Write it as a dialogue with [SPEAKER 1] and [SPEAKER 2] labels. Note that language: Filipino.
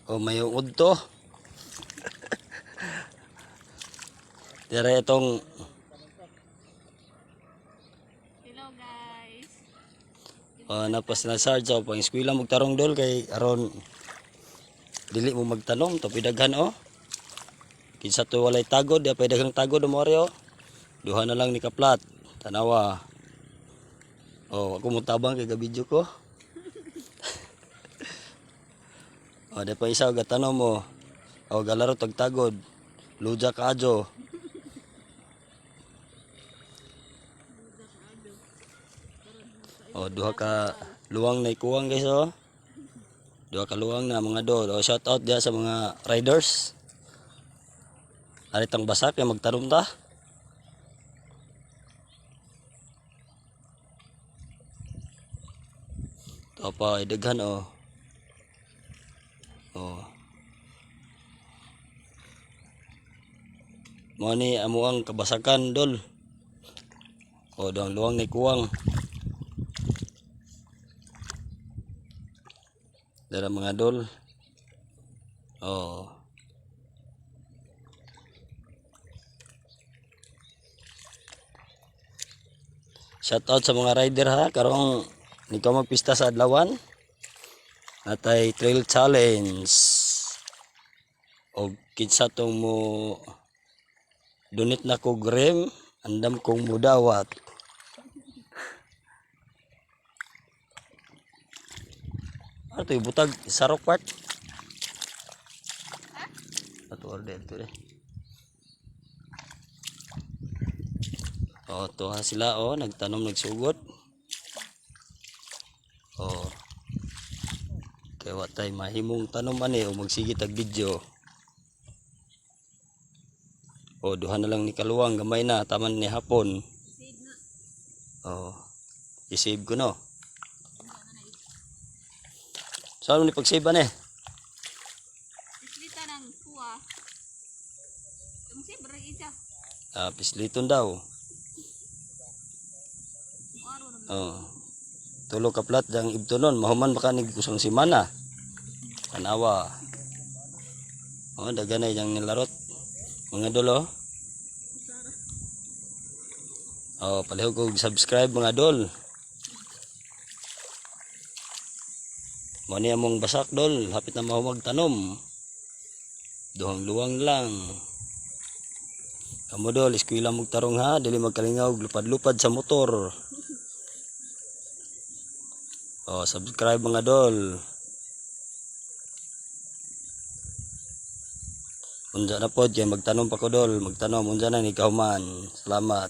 [SPEAKER 1] O may ungod to. Tira itong
[SPEAKER 2] Hello guys.
[SPEAKER 1] napas na sarge o pang eskwela magtarong dol kay aron dili mo magtanom to pidaghan o. Kinsa to walay tagod, di pa daghang tagod mo ari o. Duha na lang ni kaplat. Tanawa. Oh, ako mo tabang kay ga-video ko. O, di pa isa gatanom mo. O, galaro tagtagod. Luja kaadyo. O, duha ka luwang na ikuwang guys o. Duha ka luwang na mga dol. O, shout out dia sa mga riders. Aritang basak kay magtanom ta. Ito pa, idaghan o. O. Mo ni amo ang kabasakan dol. O, doang luwang na ikuwang. Dara mga dol. Oh. Shout out sa mga rider ha, karong ikaw magpista sa adlawan. Natay trail challenge. O kinsa tong mo donate na ko grem, andam kong mudawat. Ano ito butag sarok part? Ato order ito eh. O, tuha sila o, nagtanom nagsugot. O. Kaya watay mahimong tanom ani o magsigit ag video. O, duha na lang ni kaluwang, gamay na, taman ni hapon. O, i-save ko no. Saan mo ni pag-save ani?
[SPEAKER 2] Islita ng kuha. Tumsi berang isa.
[SPEAKER 1] Pisliton daw.
[SPEAKER 2] Muaro na.
[SPEAKER 1] O, tulo ka plat dang ibtunon, mahuman baka ni kusang simana. Tanawa. O, daganay dang nilarot. Mga dolo. O, palihog og subscribe mga dol. Mo ni among basak dol, hapit na mahumag tanom. Duhang luwang lang. Kamo dol, eskwela mong tarong ha, dili magkalingaw lupad-lupad sa motor. O, subscribe mga dol. Unsa na pod kay magtanom pa ko dol, magtanom unsa na ni kauman. Salamat.